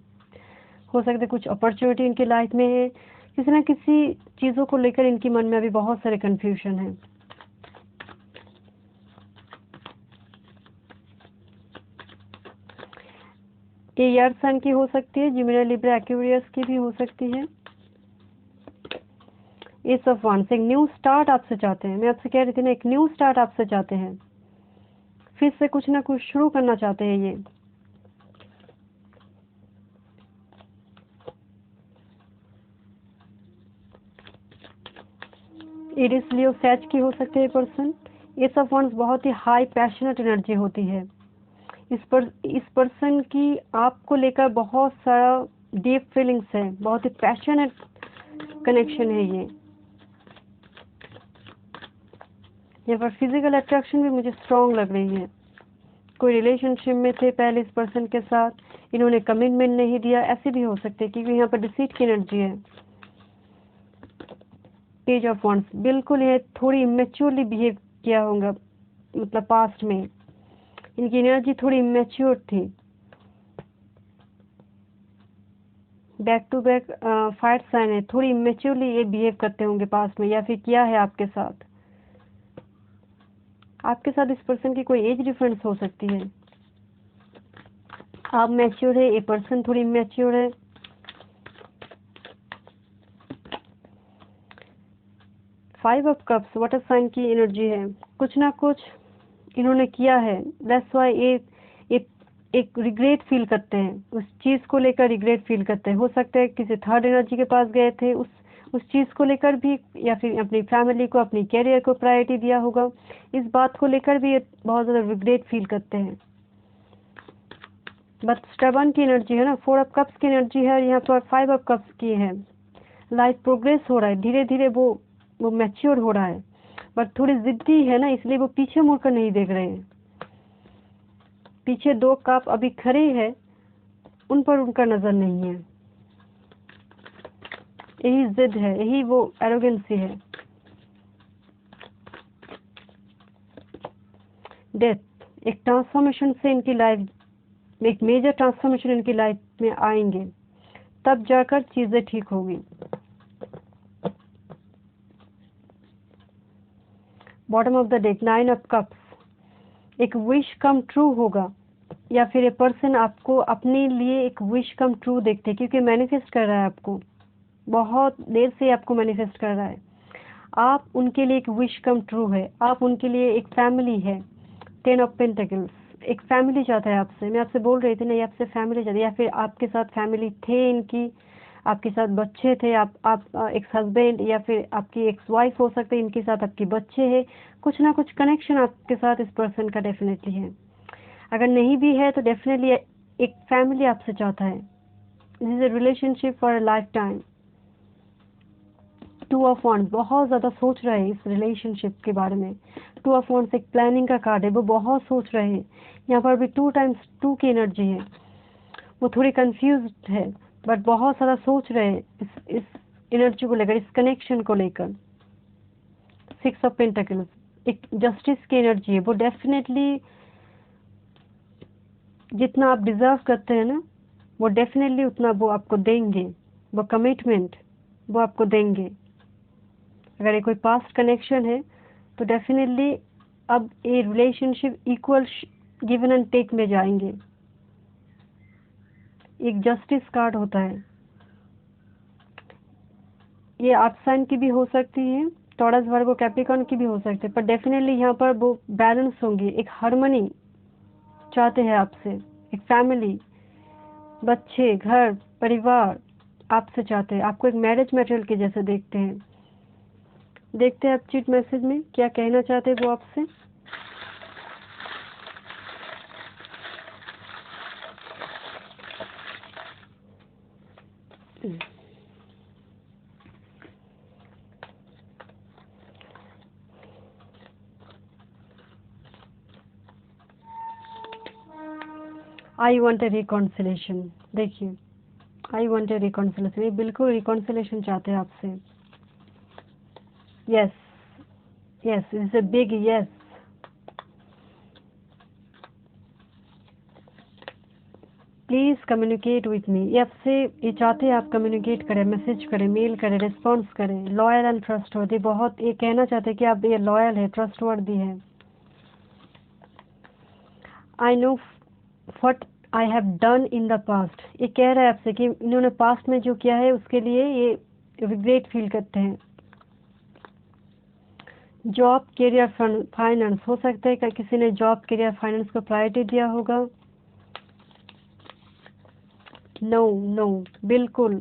हो सकते कुछ अपॉर्चुनिटी इनकी लाइफ में है, किसी न किसी चीज़ों को लेकर इनकी मन में अभी बहुत सारे कंफ्यूजन है। ये एयर साइन की हो सकती है, जिमिनी, लिब्रा, एक्वेरियस की भी हो सकती है। एस ऑफ वांड्स, एक न्यू स्टार्ट आपसे चाहते हैं। मैं आपसे कह रही थी ना, एक न्यू स्टार्ट आपसे चाहते हैं, फिर से कुछ ना कुछ शुरू करना चाहते हैं ये। एरिस, लियो, सैज की हो सकते हैं पर्सन। एस ऑफ वांड्स बहुत ही हाई पैशनेट एनर्जी होती है। इस पर्सन की आपको लेकर बहुत सारा डीप फीलिंग्स है, बहुत ही पैशनेट कनेक्शन है ये। यहाँ पर फिजिकल अट्रैक्शन भी मुझे स्ट्रॉन्ग लग रही है। कोई रिलेशनशिप में थे पहले इस पर्सन के साथ, इन्होंने कमिटमेंट नहीं दिया, ऐसे भी हो सकते हैं, क्योंकि यहाँ पर डिसीट की एनर्जी है। पेज ऑफ वांड्स, बिल्कुल ये थोड़ी इमेच्योरली बिहेव किया होगा, मतलब पास्ट में इनकी एनर्जी थोड़ी इमेच्योर थी। Back to back fire sign है, थोड़ी इमेच्योरली ये बिहेव करते होंगे पास्ट में, या फिर किया है आपके साथ। आपके साथ इस पर्सन की कोई एज डिफरेंस हो सकती है। आप मैच्योर है, ये पर्सन थोड़ी मैच्योर है। Five of cups, water sign की एनर्जी है। कुछ ना कुछ इन्होंने किया है, दैट्स व्हाई ये एक रिग्रेट फील करते हैं, उस चीज़ को लेकर रिग्रेट फील करते हैं। हो सकता है किसी थर्ड एनर्जी के पास गए थे, उस चीज़ को लेकर भी, या फिर अपनी फैमिली को, अपनी कैरियर को प्रायोरिटी दिया होगा, इस बात को लेकर भी बहुत ज़्यादा रिग्रेट फील करते हैं। बट स्टबर्न की एनर्जी है ना, 4 ऑफ कप्स की एनर्जी है, यहाँ पर 5 ऑफ कप्स की है। लाइफ प्रोग्रेस हो रहा है, धीरे धीरे वो मैच्योर हो रहा है, बट थोड़ी जिद्दी है ना, इसलिए वो पीछे मुड़कर नहीं देख रहे हैं। पीछे 2 कप अभी खड़े हैं, उन पर उनका नजर नहीं है। यही जिद है, यही वो एरोगेंसी है। डेथ, एक ट्रांसफॉर्मेशन से इनकी लाइफ, एक मेजर ट्रांसफॉर्मेशन इनकी लाइफ में आएंगे, तब जाकर चीजें ठीक होगी। Bottom of the deck, 9 of cups, एक विश कम ट्रू होगा, या फिर ये पर्सन आपको अपने लिए एक विश कम ट्रू देखते हैं, क्योंकि मैनिफेस्ट कर रहा है आपको, बहुत देर से आपको मैनिफेस्ट कर रहा है। आप उनके लिए एक विश कम ट्रू है, आप उनके लिए एक फैमिली है। 10 ऑफ पेंटिकल्स, एक फैमिली चाहता है आपसे। मैं आपसे बोल रही थी ना, ये आपसे फैमिली चाहती है, या फिर आपके साथ फैमिली थे इनकी, आपके साथ बच्चे थे, आप एक्स हस्बैंड या फिर आपकी एक्स वाइफ हो सकते हैं, इनके साथ आपके बच्चे हैं, कुछ ना कुछ कनेक्शन आपके साथ इस पर्सन का डेफिनेटली है। अगर नहीं भी है तो डेफिनेटली एक फैमिली आपसे चाहता है। This is a relationship for a life time. 2 of wands, बहुत ज़्यादा सोच रहे हैं इस रिलेशनशिप के बारे में। 2 ऑफ वांड्स एक प्लानिंग का कार्ड है, वो बहुत सोच रहे हैं। यहाँ पर भी 2 टाइम्स 2 की एनर्जी है, वो थोड़ी कंफ्यूज है, बट बहुत सारा सोच रहे हैं इस एनर्जी को लेकर, इस कनेक्शन को लेकर। 6 ऑफ पेंटिकल्स एक जस्टिस की एनर्जी है। वो डेफिनेटली जितना आप डिजर्व करते हैं ना, वो डेफिनेटली उतना वो आपको देंगे। वो कमिटमेंट वो आपको देंगे। अगर ये कोई पास्ट कनेक्शन है तो डेफिनेटली अब ये relationship equal given and take में जाएंगे। एक जस्टिस कार्ड होता है। ये अर्थ साइन की भी हो सकती है, टॉरस वर्गो कैप्रिकॉर्न की भी हो सकती है, पर डेफिनेटली यहाँ पर वो बैलेंस होंगी। एक हार्मनी चाहते हैं आपसे, एक फैमिली, बच्चे, घर, परिवार आपसे चाहते हैं। आपको एक मैरिज मटेरियल के जैसे देखते हैं। देखते हैं आप चीट मैसेज में क्या कहना चाहते हैं वो आपसे। I want A reconciliation. देखिए, आई वॉन्ट ए रिकॉन्सिलेशन, ये बिल्कुल रिकॉन्सिलेशन चाहते हैं आपसे। Yes yes, it's a big yes. Please communicate with me. ये आपसे ये चाहते हैं आप कम्युनिकेट करें, मैसेज करें, मेल करें, रिस्पॉन्स करें। लॉयल एंड ट्रस्टवर्दी, बहुत ये कहना चाहते हैं कि आप ये लॉयल है, ट्रस्टवर्दी है। I know what I have done in the past. ये कह रहा है आपसे कि इन्होंने पास्ट में जो किया है उसके लिए ये रिग्रेट फील करते हैं। जॉब, करियर, फाइनेंस, हो सकता है कि किसी ने जॉब, करियर, फाइनेंस को प्रायोरिटी दिया होगा। नो नो, बिल्कुल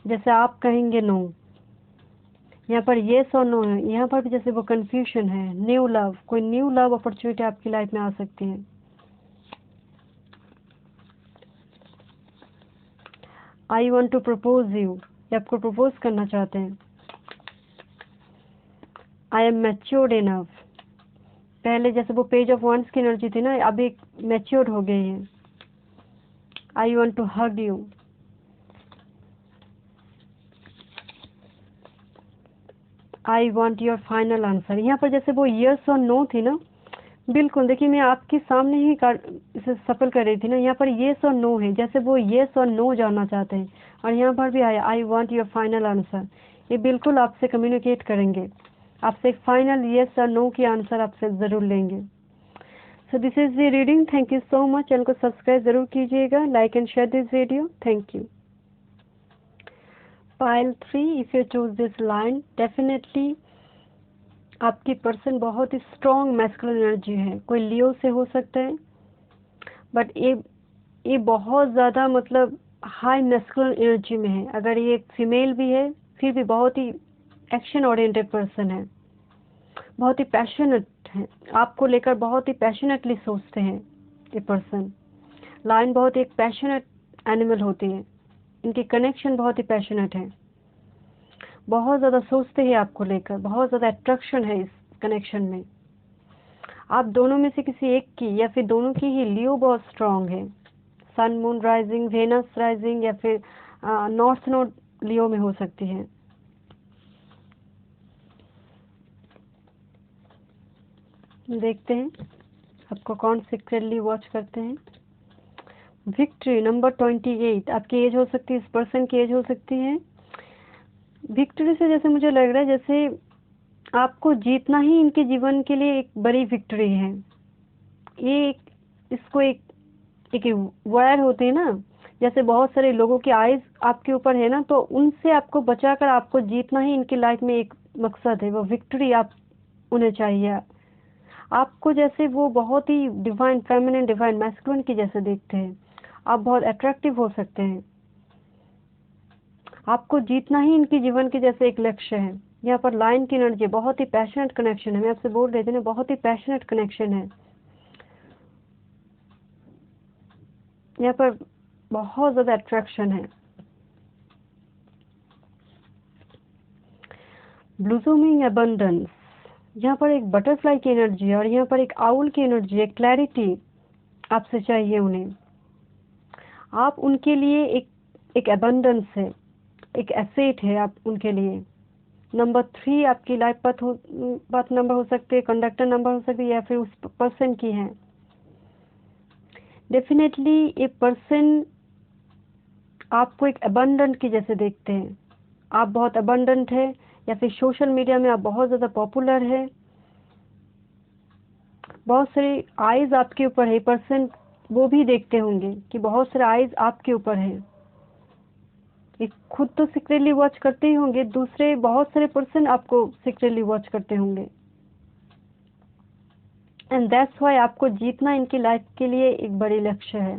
जैसे आप कहेंगे नो। यहाँ पर येस और नो है। यहाँ पर भी जैसे वो कंफ्यूजन है। न्यू लव, कोई न्यू लव अपॉर्चुनिटी आपकी लाइफ में आ सकती है। I want to propose you, ये आपको प्रपोज करना चाहते हैं। आई एम मैच्योर्ड इनफ, पहले जैसे वो पेज ऑफ वंस की एनर्जी थी ना, अब एक मैच्योर्ड हो गई है। I want to hug you, I want your final answer. यहाँ पर जैसे वो यस और नो थी ना, बिल्कुल देखिए मैं आपके सामने ही इसे सफल कर रही थी ना। यहाँ पर येस और नो है, जैसे वो येस और नो जानना चाहते हैं। और यहाँ पर भी आया I want your final answer. ये बिल्कुल आपसे कम्युनिकेट करेंगे, आपसे एक फाइनल येस और नो की आंसर आपसे ज़रूर लेंगे। So this is the reading. Thank you so much. Channel को सब्सक्राइब ज़रूर कीजिएगा, like and share this video. Thank you. Pile 3, if you choose this line, definitely आपकी पर्सन बहुत ही स्ट्रॉन्ग मैस्कुलिन एनर्जी है। कोई लियो से हो सकता है, बट ये बहुत ज़्यादा मतलब हाई मैस्कुलिन एनर्जी में है। अगर ये फीमेल भी है फिर भी बहुत ही एक्शन ओरिएंटेड पर्सन है, बहुत ही पैशनेट है, आपको लेकर बहुत ही पैशनेटली सोचते हैं ये पर्सन। लाइन बहुत एक पैशनेट एनिमल होती है, इनकी कनेक्शन बहुत ही पैशनेट है, बहुत ज़्यादा सोचते हैं आपको लेकर, बहुत ज़्यादा अट्रैक्शन है इस कनेक्शन में। आप दोनों में से किसी एक की या फिर दोनों की ही लियो बहुत स्ट्रांग है। सन, मून राइजिंग, वेनस राइजिंग या फिर नॉर्थ नोड लियो में हो सकती है। देखते हैं आपको कौन सीक्रेटली वॉच करते हैं। विक्ट्री नंबर 28, आपकी एज हो सकती है, इस पर्सन की एज हो सकती है। विक्ट्री से जैसे मुझे लग रहा है जैसे आपको जीतना ही इनके जीवन के लिए एक बड़ी विक्ट्री है। ये इसको एक वायर होते हैं ना, जैसे बहुत सारे लोगों की आइज आपके ऊपर है ना, तो उनसे आपको बचाकर आपको जीतना ही इनकी लाइफ में एक मकसद है। वो विक्ट्री आप उन्हें चाहिए। आपको जैसे वो बहुत ही डिवाइन फेमिनिन, डिवाइन मैस्कुलिन की जैसे देखते हैं। आप बहुत अट्रैक्टिव हो सकते हैं। आपको जीतना ही इनके जीवन के जैसे एक लक्ष्य है। यहाँ पर लाइन की एनर्जी बहुत ही पैशनेट कनेक्शन है। मैं आपसे बोल रही थी ना, बहुत ही पैशनेट कनेक्शन है। यहाँ पर बहुत ज़्यादा अट्रैक्शन है। ब्लूमिंग अबंडेंस, यहाँ पर एक बटरफ्लाई की एनर्जी है और यहाँ पर एक आउल की एनर्जी है। क्लैरिटी आपसे चाहिए उन्हें। आप उनके लिए एक एक एबंडेंस है, एक एसेट है आप उनके लिए। नंबर 3 आपकी लाइफ पाथ नंबर हो सकती है, कंडक्टर नंबर हो सकती है, या फिर उस पर्सन की है। डेफिनेटली ए पर्सन आपको एक अबंडेंट की जैसे देखते हैं, आप बहुत अबंडेंट है, या फिर सोशल मीडिया में आप बहुत ज़्यादा पॉपुलर है, बहुत सारी आइज आपके ऊपर है। पर्सन वो भी देखते होंगे कि बहुत सारे आइज आपके ऊपर है। एक खुद तो सीक्रेटली वॉच करते ही होंगे, दूसरे बहुत सारे पर्सन आपको सीक्रेटली वॉच करते होंगे। एंड दैट्स व्हाई आपको जीतना इनकी लाइफ के लिए एक बड़ी लक्ष्य है।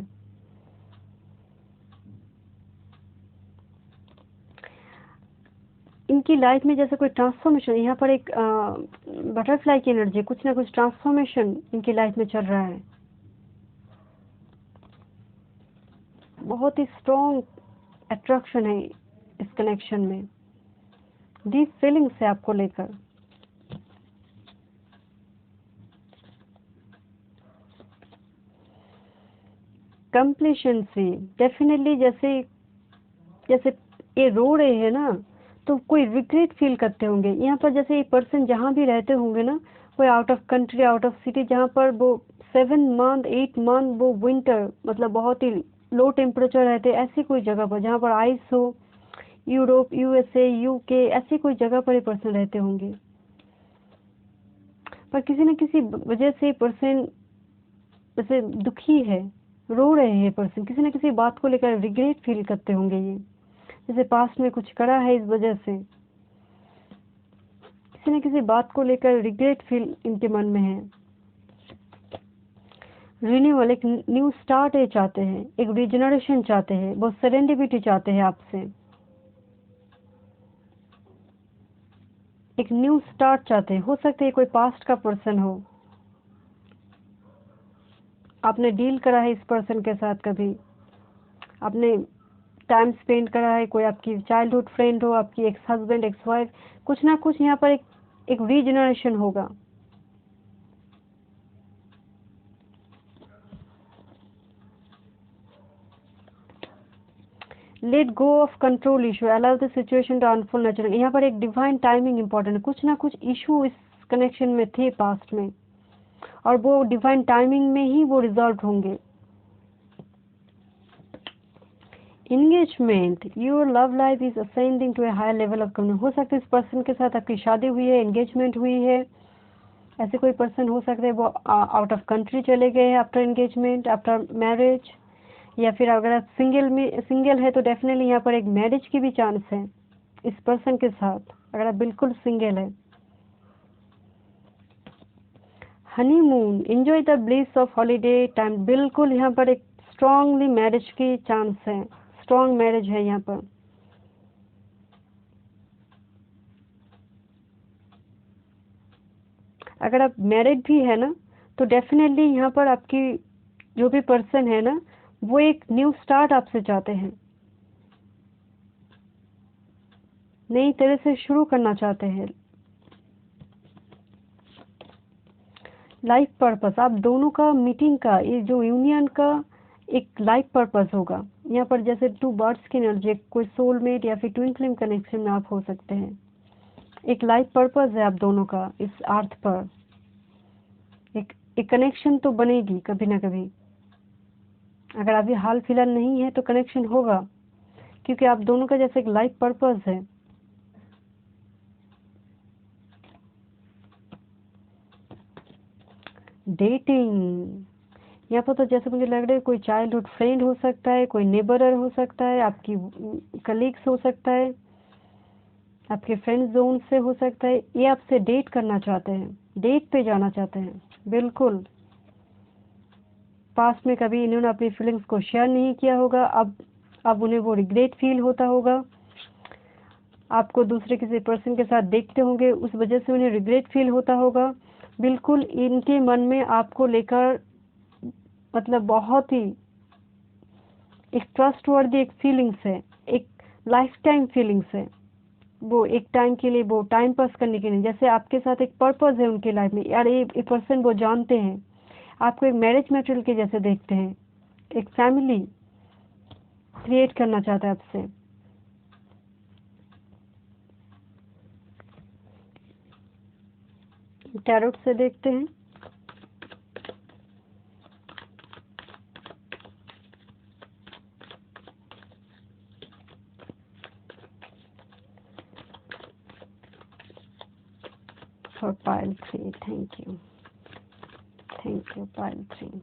इनकी लाइफ में जैसे कोई ट्रांसफॉर्मेशन, यहाँ पर एक बटरफ्लाई की एनर्जी, कुछ ना कुछ ट्रांसफॉर्मेशन इनकी लाइफ में चल रहा है। बहुत ही स्ट्रॉन्ग अट्रैक्शन है इस कनेक्शन में, डीप फीलिंग्स है आपको लेकर। कंप्लीशंसी डेफिनेटली, जैसे जैसे ये रो रहे हैं ना, तो कोई रिग्रेट फील करते होंगे यहाँ पर। जैसे ये पर्सन जहाँ भी रहते होंगे ना, कोई out of country, out of city, जहाँ पर वो 7 मंथ 8 मंथ वो विंटर मतलब बहुत ही लो टेम्परेचर रहते, ऐसी कोई जगह पर जहाँ पर आइस हो, यूरोप, यूएसए, यूके, ऐसी कोई जगह पर ये पर्सन रहते होंगे। पर किसी न किसी वजह से पर्सन जैसे दुखी है, रो रहे हैं पर्सन, किसी न किसी बात को लेकर रिग्रेट फील करते होंगे। ये जैसे पास्ट में कुछ करा है, इस वजह से किसी न किसी बात को लेकर रिग्रेट फील इनके मन में है। रिन्यूअल, एक न्यू स्टार्ट है चाहते हैं, एक रिजनरेशन चाहते हैं, बहुत सेरेंडिपिटी चाहते हैं आपसे, एक न्यू स्टार्ट चाहते हैं। हो सकता है कोई पास्ट का पर्सन हो, आपने डील करा है इस पर्सन के साथ, कभी आपने टाइम स्पेंड करा है, कोई आपकी चाइल्डहुड फ्रेंड हो, आपकी एक्स हस्बैंड, एक्स वाइफ, कुछ ना कुछ यहाँ पर एक रीजनरेशन होगा। Let go of control issue, allow the situation to unfold naturally. यहाँ पर एक डिवाइन टाइमिंग इंपॉर्टेंट है। कुछ ना कुछ इशू इस कनेक्शन में थे पास्ट में, और वो डिवाइन टाइमिंग में ही वो रिजॉल्व होंगे। Engagement, your love life is ascending to a higher level of communication. हो सकता है इस पर्सन के साथ आपकी शादी हुई है, एंगेजमेंट हुई है, ऐसे कोई पर्सन हो सकते हैं वो आउट ऑफ कंट्री चले गए हैं आफ्टर एंगेजमेंट, आफ्टर मैरिज, या फिर अगर आप सिंगल है तो डेफिनेटली यहाँ पर एक मैरिज की भी चांस है इस पर्सन के साथ, अगर आप बिल्कुल सिंगल है। Honeymoon, enjoy the bliss of holiday time, बिल्कुल यहाँ पर एक स्ट्रांगली मैरिज की चांस है, स्ट्रांग मैरिज है यहाँ पर। अगर आप मैरिड भी है ना, तो डेफिनेटली यहाँ पर आपकी जो भी पर्सन है ना, वो एक न्यू स्टार्ट आपसे चाहते हैं, नई तरह से शुरू करना चाहते हैं। लाइफ पर्पस, आप दोनों का मीटिंग का, ये जो यूनियन का एक लाइफ पर्पस होगा यहाँ पर। जैसे 2 बर्ड्स की एनर्जी, कोई सोलमेट या फिर ट्विन फ्लेम कनेक्शन में आप हो सकते हैं। एक लाइफ पर्पस है आप दोनों का इस अर्थ पर, एक कनेक्शन तो बनेगी कभी ना कभी। अगर अभी हाल फिलहाल नहीं है तो कनेक्शन होगा, क्योंकि आप दोनों का जैसे एक लाइफ पर्पस है। डेटिंग, यहाँ पर तो जैसे मुझे लग रहा है कोई चाइल्डहुड फ्रेंड हो सकता है, कोई नेबरर हो सकता है, आपकी कलीग्स हो सकता है, आपके फ्रेंड जोन से हो सकता है। ये आपसे डेट करना चाहते हैं, डेट पे जाना चाहते हैं। बिल्कुल, पास्ट में कभी इन्होंने अपनी फीलिंग्स को शेयर नहीं किया होगा, अब उन्हें वो रिग्रेट फील होता होगा। आपको दूसरे किसी पर्सन के साथ देखते होंगे, उस वजह से उन्हें रिग्रेट फील होता होगा। बिल्कुल इनके मन में आपको लेकर मतलब बहुत ही एक ट्रस्टवर्दी एक फीलिंग्स है, एक लाइफ टाइम फीलिंग्स है। वो एक टाइम के लिए, वो टाइम पास करने के लिए, जैसे आपके साथ एक पर्पस है उनकी लाइफ में यार, ये पर्सन वो जानते हैं आपको एक मैरिज मटेरियल के जैसे देखते हैं, एक फैमिली। क्रिएट करना चाहता है आपसे। टैरोट से देखते हैं। For pile 3, thank you pile 3।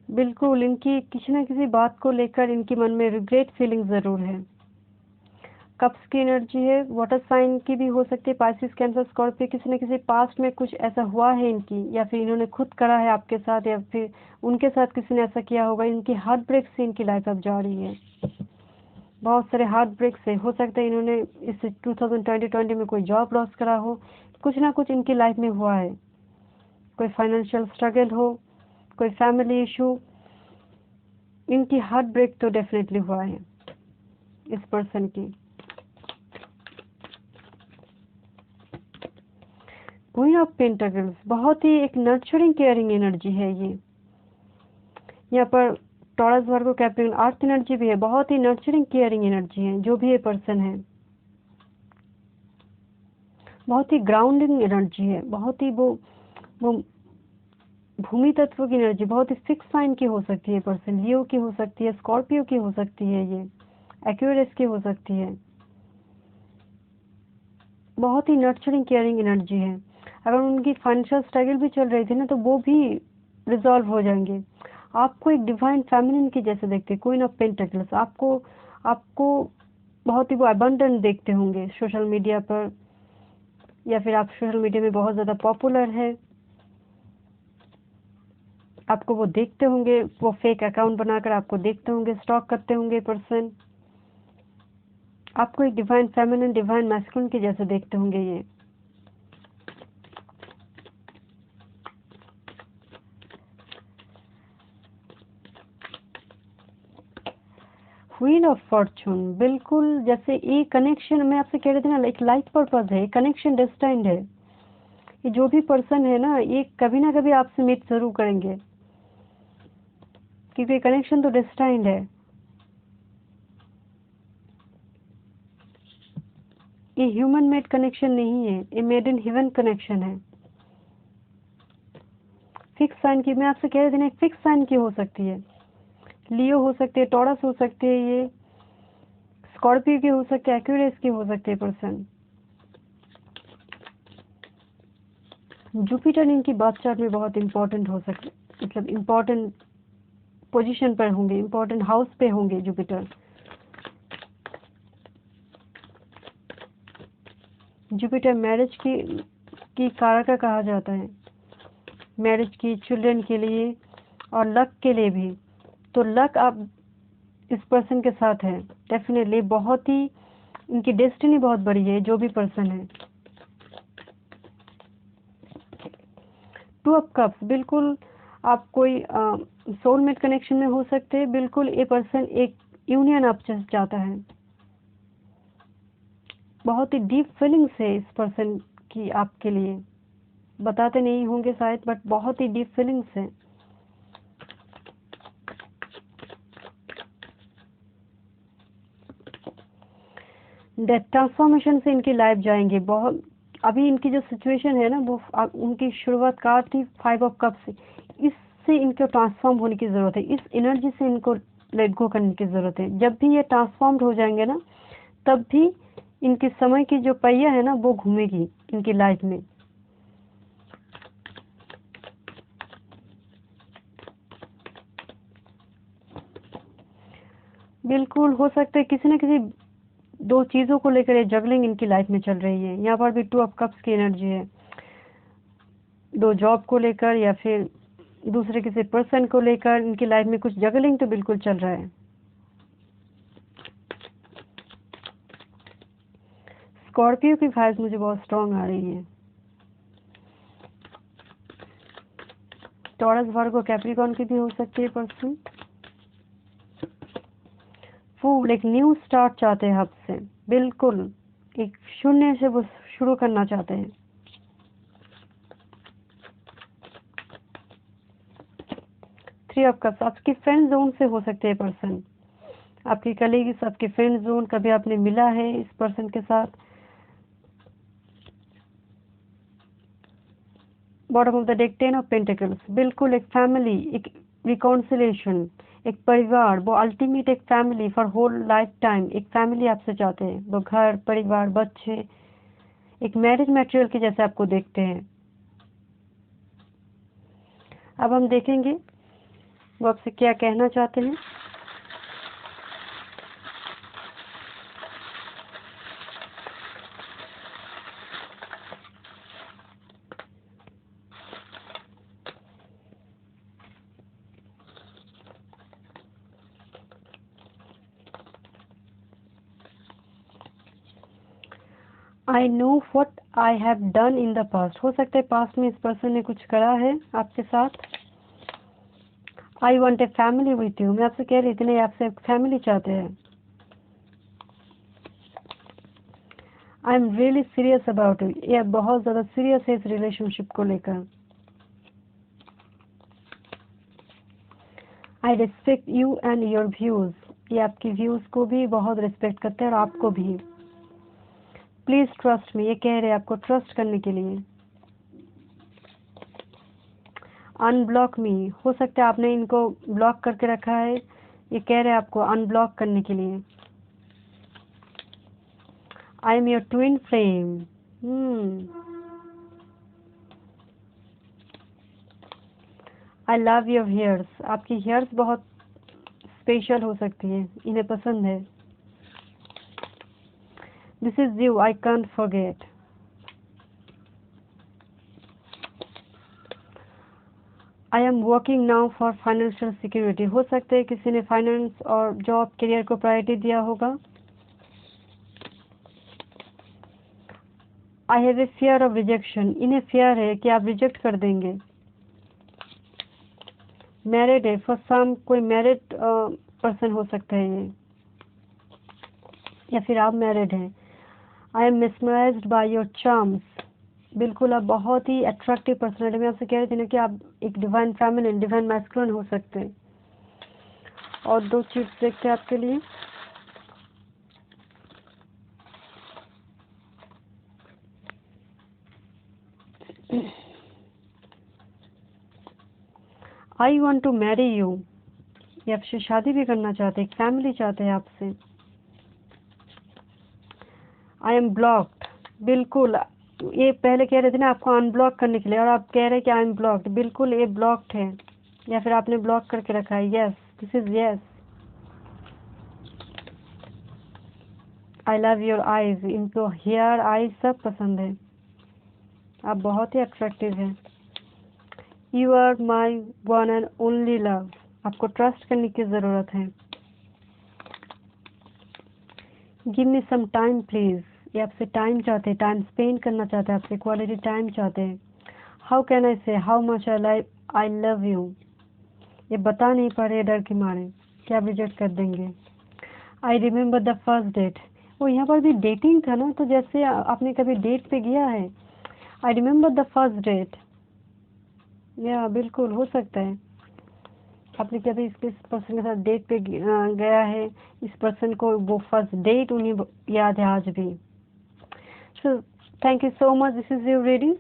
बिल्कुल इनकी किसी न किसी बात को लेकर इनके मन में रिग्रेट फीलिंग ज़रूर है। कप्स की एनर्जी है, वाटर साइन की भी हो सकती है, पाइसिस, कैंसर, स्कॉर्पियो। किसी न किसी पास्ट में कुछ ऐसा हुआ है इनकी, या फिर इन्होंने खुद करा है आपके साथ, या फिर उनके साथ किसी ने ऐसा किया होगा। इनकी हार्ट ब्रेक से इनकी लाइफ अब जा रही है। बहुत सारे हार्ट ब्रेक से हो सकता है इन्होंने इस 2020 में कोई जॉब लॉस करा हो, कुछ ना कुछ इनकी लाइफ में हुआ है। कोई फाइनेंशियल स्ट्रगल हो, कोई फैमिली इशू, इनकी हार्ट ब्रेक तो डेफिनेटली हुआ है इस पर्सन की। क्वीन ऑफ पेंटाकल्स बहुत ही एक नर्चरिंग केयरिंग एनर्जी है ये। यहाँ पर टॉरस, वर्गो, कैप्रिकॉर्न अर्थ एनर्जी भी है। बहुत ही नर्चरिंग केयरिंग एनर्जी है जो भी ये पर्सन है। बहुत ही ग्राउंडिंग एनर्जी है। बहुत ही वो भूमि तत्व की एनर्जी, बहुत ही फिक्स साइन की हो सकती है पर्सन। लियो की हो सकती है, स्कॉर्पियो की हो सकती है, ये एक्वेरियस की हो सकती है। बहुत ही नर्चरिंग केयरिंग एनर्जी है। अगर उनकी फाइनेंशियल स्ट्रगल भी चल रही थी ना, तो वो भी रिजॉल्व हो जाएंगे। आपको एक डिवाइन फेमिनिन की जैसे देखते हैं, क्वीन ऑफ पेंटाकल्स। आपको बहुत ही वो अबंडेंट देखते होंगे सोशल मीडिया पर, या फिर आप सोशल मीडिया में बहुत ज़्यादा पॉपुलर है। आपको वो देखते होंगे, वो फेक अकाउंट बनाकर आपको देखते होंगे, स्टॉक करते होंगे पर्सन। आपको एक डिवाइन फेमिनिन, डिवाइन मैस्कुलिन के जैसे देखते होंगे ये। व्हील ऑफ फॉर्चून, बिल्कुल जैसे ये कनेक्शन मैं आपसे कह रही थी ना, एक लाइफ पर्पस है, कनेक्शन डेस्टाइन्ड है। ये जो भी पर्सन है ना, ये कभी ना कभी आपसे मीट जरूर करेंगे, क्योंकि कनेक्शन तो डेस्टाइन्ड है। ये ह्यूमन मेड कनेक्शन नहीं है, ये मेड इन हेवन कनेक्शन है। फिक्स साइन की मैं आपसे कह रही थी ना, फिक्स साइन की हो सकती है। लियो हो सकती है, टॉरस हो सकती है, ये स्कॉर्पियो की हो सकती है, एक्वेरियस की हो सकती है पर्सन। जुपिटर इनकी बर्थ चार्ट में बहुत इंपॉर्टेंट हो सकते, मतलब इंपॉर्टेंट पोजीशन पर होंगे, इंपॉर्टेंट हाउस पे होंगे जुपिटर। जुपिटर मैरिज की कारक कहा जाता है, मैरिज की, चिल्ड्रन के लिए और लक के लिए भी। तो लक आप इस पर्सन के साथ है डेफिनेटली। बहुत ही इनकी डेस्टिनी बहुत बड़ी है जो भी पर्सन है। टू ऑफ कप्स, बिल्कुल आप कोई सोलमेट कनेक्शन में हो सकते हैं। बिल्कुल ये पर्सन एक यूनियन आप चाहता है। बहुत ही डीप फीलिंग्स है इस पर्सन की आपके लिए, बताते नहीं होंगे शायद, बट बहुत ही डीप फीलिंग्स है। डेथ ट्रांसफॉर्मेशन से इनकी लाइफ जाएंगे। बहुत अभी इनकी जो सिचुएशन है ना, वो उनकी शुरुआत कार थी 5 ऑफ कप से। इससे इनको ट्रांसफॉर्म होने की ज़रूरत है, इस एनर्जी से इनको लेट गो करने की ज़रूरत है। जब भी ये ट्रांसफॉर्म्ड हो जाएंगे ना, तब भी इनके समय की जो पहिया है ना, वो घूमेगी इनकी लाइफ में। बिल्कुल हो सकता है किसी न किसी दो चीज़ों को लेकर ये जगलिंग इनकी लाइफ में चल रही है। यहाँ पर भी 2 ऑफ कप्स की एनर्जी है। दो जॉब को लेकर या फिर दूसरे किसी पर्सन को लेकर इनकी लाइफ में कुछ जगलिंग तो बिल्कुल चल रहा है। स्कॉर्पियो की वाइब्स मुझे बहुत स्ट्रांग आ रही है। टॉरस, वर्गो, कैप्रिकॉर्न की भी हो सकती है पर्सन। फूल, एक न्यू स्टार्ट चाहते हैं आपसे, बिल्कुल एक शून्य से वो शुरू करना चाहते हैं। थ्री ऑफ कप्स, आपकी फ्रेंड जोन से हो सकते हैं पर्सन, आपकी कलीग्स, आपके फ्रेंड जोन, कभी आपने मिला है इस पर्सन के साथ। Bottom of the deck ten of pentacles, बिल्कुल एक फैमिली, एक रिकॉन्सिलेशन, एक परिवार, वो अल्टीमेट एक family for whole life time, एक फैमिली आपसे चाहते हैं, वो घर परिवार बच्चे, एक मैरिज मटेरियल के जैसे आपको देखते हैं। अब हम देखेंगे वो आपसे क्या कहना चाहते हैं। I know what I have done in the past, हो सकता है पास्ट में इस पर्सन ने कुछ करा है आपके साथ। I want a family with you, मैं आपसे कह रही थी नहीं, आपसे फैमिली चाहते हैं। I am really serious about it, ये बहुत ज़्यादा सीरियस है इस रिलेशनशिप को लेकर। I respect you and your views, ये आपकी व्यूज़ को भी बहुत रिस्पेक्ट करते हैं और आपको भी। प्लीज़ ट्रस्ट मी, ये कह रहे हैं आपको ट्रस्ट करने के लिए। अनब्लॉक मी, हो सकता है आपने इनको ब्लॉक करके रखा है, ये कह रहे हैं आपको अनब्लॉक करने के लिए। आई am your twin flame, I love your hairs, आपकी हेयर्स बहुत स्पेशल हो सकती है, इन्हें पसंद है। This is you, I can't forget. I am working now for financial security, हो सकता है किसी ने फाइनेंस और जॉब करियर को प्रायोरिटी दिया होगा। I have a fear of rejection, इन्हें फियर है कि आप रिजेक्ट कर देंगे। मैरिड है, फॉर सम कोई मैरिड पर्सन हो सकता है ये, या फिर आप मैरिड हैं। I am mesmerised by your charms, बिल्कुल आप बहुत ही अट्रैक्टिव पर्सनैलिटी, मैं आपसे कह रही थी ना कि आप एक डिवाइन फेमिनिन डिवाइन मैस्कुलिन हो सकते हैं। और दो चीज देखते हैं आपके लिए। I want to marry you, ये आपसे शादी भी करना चाहते हैं, एक फैमिली चाहते हैं आपसे। आई एम ब्लॉक्ड, बिल्कुल ये पहले कह रहे थे ना आपको अनब्लॉक करने के लिए, और आप कह रहे हैं कि आई एम ब्लॉक्ड, बिल्कुल ये ब्लॉक्ड है, या फिर आपने ब्लॉक करके रखा है। Yes, this is yes. I love your eyes, इनको हेयर आईज सब पसंद है, आप बहुत ही अट्रैक्टिव हैं। You are my one and only love, आपको ट्रस्ट करने की ज़रूरत है। Give me some time please, ये आपसे टाइम चाहते हैं, टाइम स्पेंड करना चाहते हैं आपसे, क्वालिटी टाइम चाहते हैं। हाउ कैन आई से how much I love you, ये बता नहीं पा रहे डर के मारे कि आप रिजेक्ट कर देंगे। I remember the first date, वो यहाँ पर भी डेटिंग था ना, तो जैसे आपने कभी डेट पे गया है। I remember the first date, या बिल्कुल हो सकता है आपने कभी इस पर्सन के साथ डेट पे गया है, इस पर्सन को वो फर्स्ट डेट उन्हें याद है आज भी। So thank you so much, this is your reading.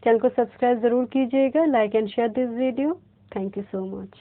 Channel को सब्सक्राइब ज़रूर कीजिएगा, like and share this video. Thank you so much.